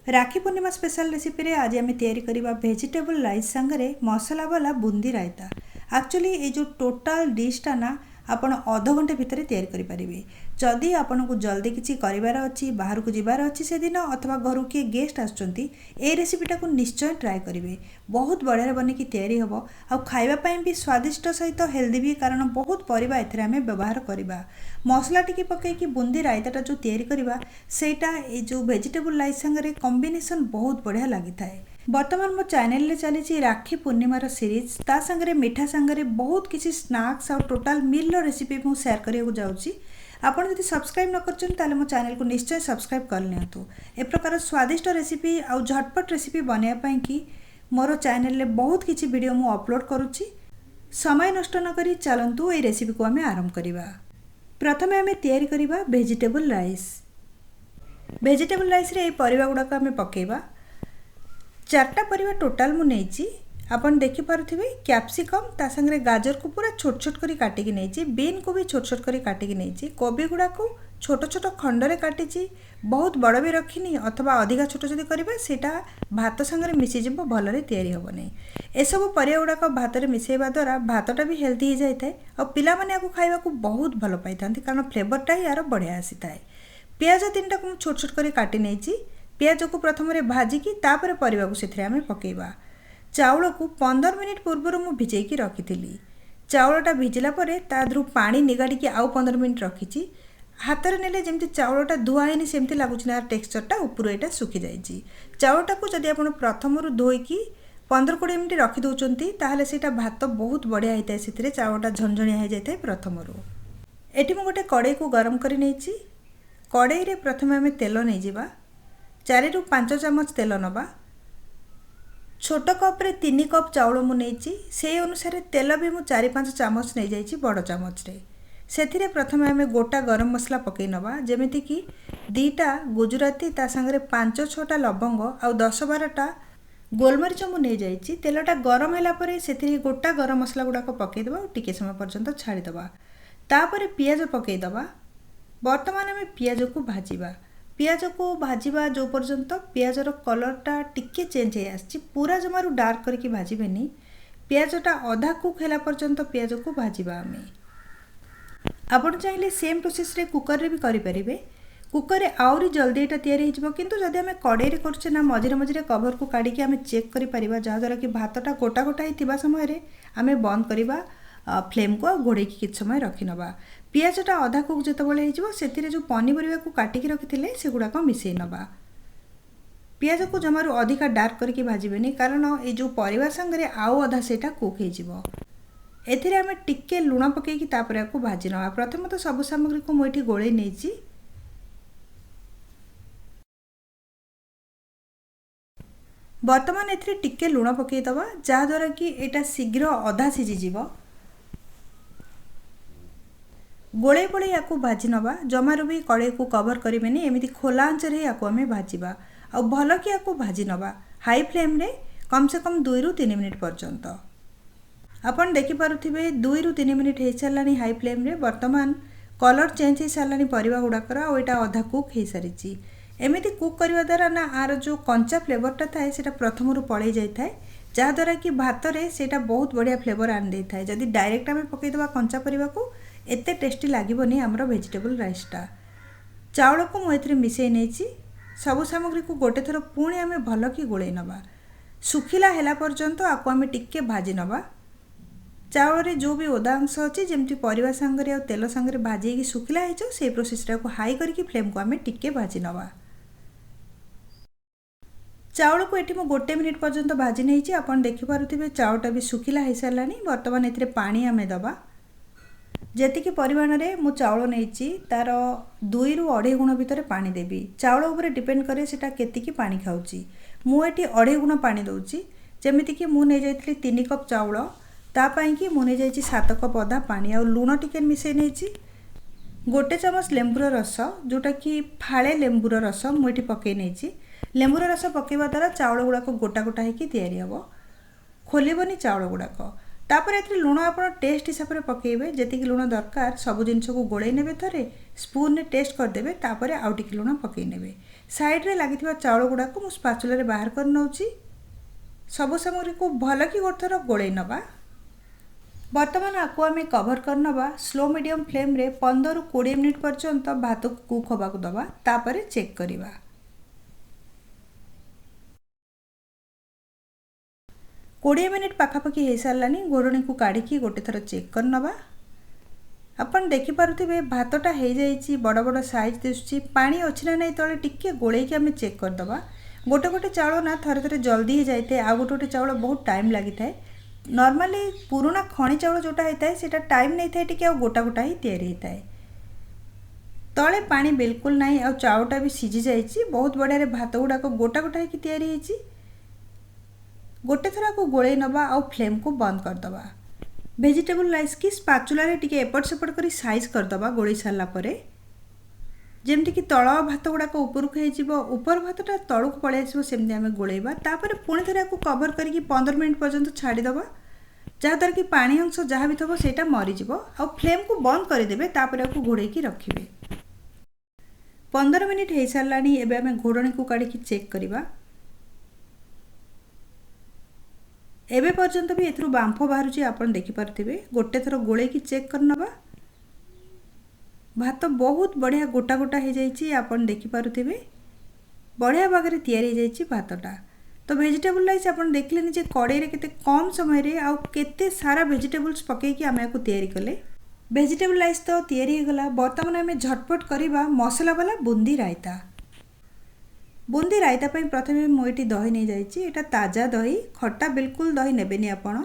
राखी पूर्णिमा special recipe रे आज आम तैयारी करबा वेजिटेबल राइस संगे मसला वाला बूंदी रायता। एक्चुअली ये जो टोटाल डिशटा ना आपण अध घंटे भितर तैयारी करि परिबे। जदि आपन को जल्दी किछि करिवार अछि, बाहर को जिबार अछि से दिन अथवा घर के गेस्ट आछंती, ए रेसिपीटा को निश्चय ट्राई करिवे। बहुत बढ़िया बने की तैयारी हबो आ खाइबा पई भी स्वादिष्ट सहित हेल्दी भी, कारण बहुत परिबा एथरे आमे व्यवहार करिबा। मसला टिके पके कि बूंदी रायताटा जो तैयारी करिबा सेटा ए जो वेजिटेबल राइस संगे कॉम्बिनेशन बहुत बढ़िया लगी थाए। बर्तमान मो चैनल रे चली राखी पूर्णिमार सीरीज, ता संगे मिठा संगे बहुत किसी स्नैक्स और टोटाल मील रो रेसिपी मु शेयर करिया जाउची। आपण यदि सब्सक्राइब न करछन ताले मो चैनल को निश्चय सब्सक्राइब कर लेंतु। ए प्रकार स्वादिष्ट रेसिपी और झटपट रेसिपी बनाया पई कि मोर चैनल रे बहुत किसी वीडियो मु अपलोड करूची। समय नष्ट न करी चलंतु ए रेसिपी को आमे आरंभ करिबा। प्रथमे आमे तैयारी करिबा वेजिटेबल राइस। वेजिटेबल राइस रे ए परिबा गुडा को आमे पकेबा। चारटा परिबा टोटाल मु नेची, आपण देखि पारुथिबे। कैप्सिकम ता संगे गाजर को पूरा छोट छोट करी काटी के नेची, बीन को भी छोट छोट करी काटी के नेची, कोबी गुडा को छोट छोट खंड रे काटिची। बहुत बड़ भी रखिनी, अथवा अधिका छोट जदी करिबा सेटा भात संगे मिसि जिवो, भलरे तैयारी होबो नै। ए सब परिबा गुडा को भात रे मिसेबा द्वारा भातटा भी हेल्दी हो जाय थाए और पिला माने आको खाइबा को बहुत भलो पाइथांती, कारण फ्लेवरटा यार बढ़िया आसी थाए। पियाज तीनटा को छोट छोट करी काटी नेची। पियाज को प्रथम भाजिकी तापर परिबा को सेथरे आमे पकेबा। चाउल को 15 मिनिट पूर्व मु भिजेकी रखिथिली। चाउलटा भिजिला परे तादरु पानी निगाड़ी की आउ 15 मिनिट रखिची। हाथ रे नेले जेमति चाउलटा धुआइनी सेमति लागुची ना, टेक्सचरटा ऊपर एटा सुखी जाइची। चाउलटा को जदि आपण प्रथमरु धोईकी 15-20 मिनिट रखि दउचंती ताहले सेटा भात बहुत बढ़िया हिताय, सेथिरे चाउलटा झणझणिया हो जायताय। प्रथमरु एठी मु गोटे कड़ाई को गरम करि नेची। कड़ाई रे प्रथमे आमे तेल नै जिबा। 4-5 चामच तेल नबा। छोट कप रे 3 कप चाउल मु नेची, से अनुसार तेल भी मु 4-5 चामच नै जाइची बड़ चामच रे। सेथिरे प्रथमे आमे गोटा गरम मसला पकई नबा, जेमिति कि 2टा गुजराती ता संगे 5-6टा लवंग और 10-12टा गोलमरीच मु नै जाइची। तेलटा गरम हैला परे सेथिरे गोटा गरम मसला गुडा को पकई दबा और टिके समय पर्यंत छाड़ी दबा। तापरे पियाज पकई दबा। वर्तमान आमे पियाज को भाजिबा। पियाज को भाजिबा जो पर्यंत पियाजर कलरटा टिके चेंज हो आछि, पूरा जमारू डार्क करके भाजिबेनी। पियाजटा आधा कुक हैला पर्यंत पियाज को भाजिबा आमे। आपण चाहिले सेम प्रोसेस रे कुकर रे भी करि परिबे। कुकर रे आउरी जल्दी एटा तैयारी हिजबो, किंतु जदि आमे कड़ाई रे करछे ना, मझिरे मझिरे कवर को काढी के आमे चेक करि परिबा, जहा द्वारा कि भातटा गोटा गोटा हिथिबा समय रे आमे बंद करिबा फ्लेम को, घोड़े की किछ समय रखि नबा। पियाजटा आधा कुक जेतबेले हिजबो सेथिरे जो पनीपरिबा को काटी के रखिथिले सेगुडा को मिसेई नबा। पियाज को जमारू अधिका डार्क करके भाजिबेनी, कारण ए जो परिबा संगे आउ आधा सेटा कुक हिजिबो। एथिरे आमे टिके लुण पकेई कि तापर को भाजी नबा। प्रथम तो सब सामग्री को मोइठी गोळेई नेची। वर्तमान एथिरे टिके लुण पकेई दबा, जहा द्वारा कि एटा शीघ्र आधा सिझी जिवो। गोळे गोळे याकू भाजी नबा, जमारू भी कड़ाई को कवर करिबेनी, एमिति खोला आंच रे याकू आमे भाजीबा आ भलो कि याकू भाजी नबा। हाई फ्लेम रे कम से कम 2-3 मिनिट पर्यंत। आपण देखि पारुथिबे 2-3 मिनिट हे चलानी हाई फ्लेम रे। वर्तमान कलर चेंज हे सालानी परिबा गुडाकर आ एटा आधा कुक हे सारिची। एमिति कुक करबा द्वारा ना आर जो कंचा फ्लेवरटा थाए सेटा प्रथमरु पळै जाय थाए, जहा द्वारा कि भात रे सेटा बहुत बढ़िया फ्लेवर आन दे थाए। जदि डायरेक्ट आमे पकेई दबा कंचा परिबा को एते टेस्टी लागिबोनी हमरो वेजिटेबल राइसटा। चाउल को मु एथिरे मिसेई नेची। सब सामग्री को गोटे थरो पुणी आमे भलो कि गोळेई नबा। सुखिला हैला पर्यंत आको आमे टिके भाजी नबा। चाउल रे जो भी ओदा अंश अछि, जेमति परिबा संगे आ तेल संगे भाजी कि सुखिला हेचो, से प्रोसेस रा को हाई करके फ्लेम को आमे टिके भाजी नबा। चाउल को एठी मु 1 मिनिट पर्यंत भाजी नेची। आपण देखि पारुथिबे चाउलटा भी सुखिला हे सालानी। वर्तमान एथिरे पानी आमे दबा। जेतिकी परिमाण रे मु चाउल नेची तार 2-2.5 गुण भितर पानी देबी। चाउल ऊपर डिपेंड करे सेटा केतिकी पानी खाउची। मु एठी 2.5 गुण पानी दउची। जेमिति कि मु नै जाइतली 3 कप चाउल, ता पई कि मु नै जाइची 7 कप अधा पानी आ लूण टिके मिसेई नेची। गोटे चामच लेंबुर रस, जोटा कि फाळे लेंबुर रस मु एठी पकेई नेची। लेंबुर रस पकेबा द्वारा चाउल गुडा को गोटा गोटा हेकी तैयारी हबो, खोलिबनी चाउल गुडा को। तापर एथि लुण आपण टेस्ट हिसाब रे पकेइबे, जेतिकी लुण दरकार सब जिंस को गोळेई नेबे, थरे स्पून ने टेस्ट कर देबे, तापर आउ टिके लुण पकेई नेबे। साइड रे लगी चाउल गुड़ा को स्पाचुला रे बाहर कर नौची। सबु सामग्री को भल कि गोटे थर गोले नवा। बर्तमान आपको आम कवर कर नवा स्लो मीडियम फ्लेम रे 15 ରୁ 20 मिनिट पर्यंत भात को कुक होगा दवा। तापर चेक करिवा। 20 मिनिट पाखापाखि हो सारानी। घोड़णी को काढ़ी गोटे थर चेक कर नवा। अपन देखि पारुथिबे भातटा हो जाइए बड़ बड़ साइज दिशुची। पानी अच्छी ना नहीं तले टिके गोलेकी आम चेक करदे। गोटे गोटे चाउल ना थरे थरे जल्दी हो जाए आ गोटे गोटे चाउल बहुत टाइम लगी था। नॉर्मली पुराना खणी चाउल जोटा होता है सीटा टाइम नहीं था टिके गोटा गोटा ही तैयारी होता है। तले पानी बिल्कुल नहीं आ चाउलटा भी सीझी जाइए। बहुत बढ़िया भात गुड़ाक गोटा गोटा ही तैयारी होती। गोटे थर को गोले नवा आ फ्लेम को बंद करदे। वेजिटेबल राइस की स्पाचुला रे टिके एपट सेपट करी साइज करदे। गोले सारा पर जमती कि तल भात गुड़ाक उपरक हो ऊपर भातटा तलू पलि आसो सेमती आम गोलेबा। तापर पुणी थे आपको कवर करके 15 मिनिट पर्यंत छाड़ीदे जहाँद्वारा कि पानी अंश जहाँ भी थो सेटा मरीज आ फ्लेम को बंद करदे। तापर आपको घोड़े रखिए। 15 मिनिट हो सारा। एवं आम घोड़णी को काढ़ी चेक करवा। एबे पर्यंत भी एथरू बांफ बाहर आपन देखि पारथिबे। गोटे थर गोले की चेक कर नवा। भात बहुत बढ़िया गोटा गोटा हो जाइए। आपन देखि पारुथिबे बढ़िया भागरे तैयारी हो जाइए भातटा। तो वेजिटेबल राइस आपन देखलेनि जे कड़ाई रे केते कम समय रे आ केते सारा वेजिटेबल्स पकेकी आमे याको तैयारी कले। वेजिटेबल राइस तो तैयारी हो गला। वर्तमान आमे झटपट करिबा मसला वाला बुंदी रायता। बुंदी रायता पर प्रथमे मुझे दही नहीं जाइए। एटा ताजा दही खट्टा बिल्कुल दही नेबेनी आपण।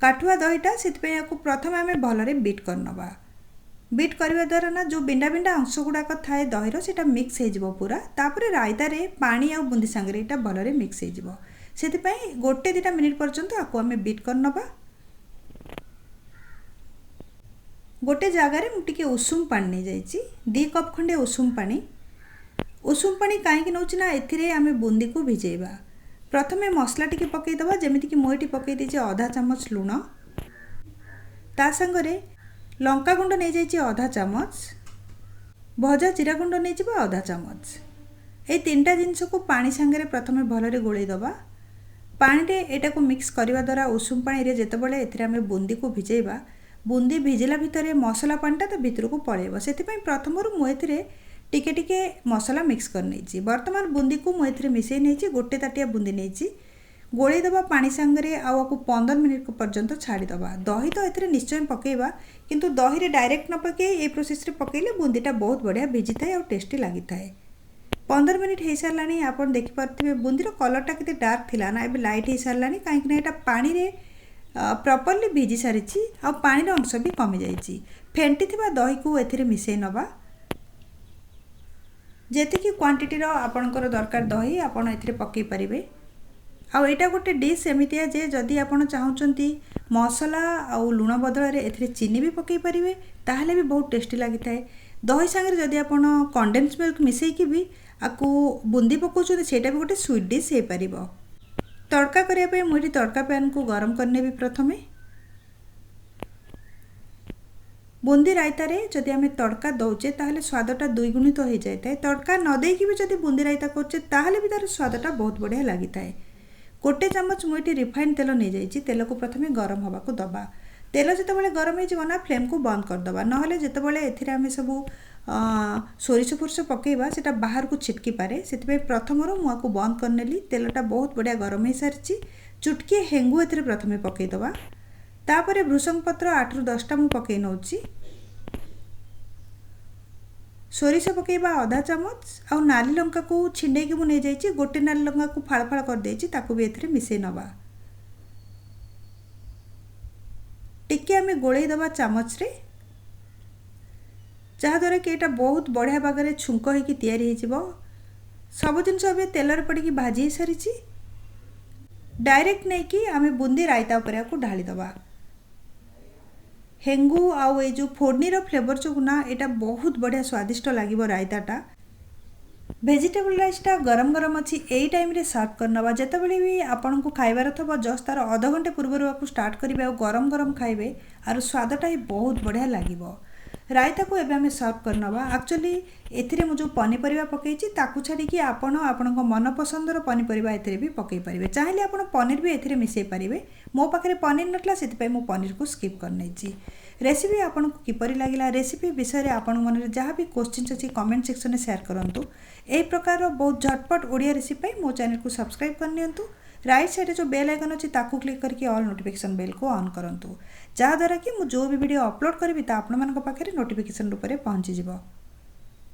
काठुआ दहीटा से प्रथम आम भलरे बीट करनवा। बीट करने द्वारा ना जो बिंडा बिंडा अंश गुड़ाक थाए दहीर से मिक्स हो पूरा। तापर रायता रे पानी आ बुंदी सांगे यहाँ भलरे मिक्स हो गोटे 2 मिनिट पर्यंत आपको आम बीट करनवा। गोटे जगार मुझे उषुम पानी नहीं जाइए 2 कप खंडे उषुम पानी। उषुम पानी कहीं नौ ना एथिरे आमे बुंदी को भिजेबा। प्रथमे मसला टिके पकईदबा जमीती कि मुझे पकई देछि आधा चामच लुण। ता संगरे लंका गुंड नहीं जाइए आधा चामच। भजा जीरा गुंड नहीं जावा आधा चामच। ये 3टा जिनस को पानी सांगे प्रथमे भलरे गोलैदबा। पानी रे एटा को मिक्स करने द्वारा उषुम पानी रे जेतेबेले एथिरे आमे बुंदी को भिजेबा बुंदी भिजिला भितर मसला पानीटा तो भितर को पलैब। से प्रथम मुझे टिके टिके मसला मिक्स कर नहीं। वर्तमान बुंदी को मुझे मिसई नहीं गोटे ताटिया बुंदी नहीं गोलैदबा पानी सांगे आपको 15 मिनिट पर्यंत छाड़ीदबा। दही तो ये निश्चय पकेबा किंतु दही रे डायरेक्ट न पके ये प्रोसेस रे पकेले बुंदीटा बहुत बढ़िया भिजी थाए और टेस्टी लगी थाए। 15 मिनिट हो सारा। आपन देखि पारथिबे बुंदीर कलरटा केते डार्क थिला ना एबे लाइट हो सारा। कहीं एटा पानी रे प्रॉपर्ली भिजी सारी आ पानी अंश भी कमी जाइए। फेंटी थिबा दही को एथिरे मिसई नवा। जेतिकी क्वांटिटी आपणकर दरकार दही आपन एथिरे पकई पारिबे। आ एटा गोटे डिश एमितिया जे जदि आपन चाहउचंती मसला आ लुण बदल रे एथिरे चीनी भी पकई पारिबे ताहले भी बहुत टेस्टी लगी थाए। दही सांगे जदि आपन कंडेंस मिल्क मिसई की भी आकु बुंदी पकाउचंती सेटा भी गोटे स्वीट डिश हे पारिबो। तड़का करिया पे मुझे तड़का पैन को गरम करने भी प्रथमे बुंदी रायता रे जदि आमे तड़का दौचे ताहले स्वादटा 2 गुणित हो जाए। तड़का न देकी भी जदि बुंदी रायता करचे ताहले भी तार स्वादटा बहुत बढ़िया लगी थाए। गोटे चामच मुझे रिफाइन तेल नहीं जाइए। तेल को प्रथमे गरम होगा को दबा। तेल जितेबाला गरम हो फ्लेम को बंद करदबा। नहले जितेबाला एथिरे आमे सबू सोरिष फोरिष पकेबा सेटा बाहर को छिटकी पारे। से प्रथम मुझे बंद करनेली। तेलटा बहुत बढ़िया गरम हो सारी। चुटकी हेंगु एथिरे प्रथमे पकईदबा। तापर भृषंग पत्र 8 ରୁ 10टा मु पकई नौची। सोरिष पकईबा आधा चामच आ नाली लंका को छिंडे की नहीं जाइए। गोटे नाली लंका को फाड़ फाड़ कर देछि ताकू भी एथिरे मिसई नवा। टिके आमे गोलई दबा चामच रे जहाँद्वारा कि एटा बहुत बढ़िया भागरे छुंक होइकी तैयारी हो। सब जिनस अबे तेलर पड़ी भाजी सारी। डायरेक्ट नहीं कि आमे बुंदी रायता उपर को ढाली दबा। हेंगु आउ ए जो फोड़नीर फ्लेवर जो ना एटा बहुत बढ़िया स्वादिष्ट लगे रायताटा। वेजिटेबल राइसटा गरम गरम अच्छी यही टाइम रे सर्व करनवा। जितेबाला भी आपन को खाइबार थब जस्ट तार आधा घंटे पूर्व आपको स्टार्ट करेंगे और गरम गरम खाइबे आर स्वादटा ही बहुत बढ़िया लगे। रायता को एबे आमे सर्व करनबा। एक्चुअली एथिरे मु जो पनीपरिया पकेइछि ताकू छाड़ी कि आपण आपणको मन पसंदर पनीपरिया एथिरे भी पकेइ परिबे। चाहिले आपण पनीर भी एथिरे मिसेइ परिबे। मो पाखरे पनीर नटला सेति पई मु पनीर को स्किप करनैछि। रेसिपी आपनको किपरि लागिला रेसिपी विषय रे आपण मन रे जहाँ भी क्वेश्चन अछि कमेंट सेक्शन में शेयर करंतु। एही प्रकार बहुत झटपट ओडिया रेसिपी पई मो चैनल को सब्सक्राइब करनियंतु। राइट साइड जो बेल आइकन अच्छी ताकू क्लिक करके ऑल नोटिफिकेशन बेल को ऑन करंतु, जहाँद्वारा कि मु जो भी वीडियो अपलोड करी ता आपण मानक पाखरे नोटिफिकेशन रूप में पहुँची जिवो।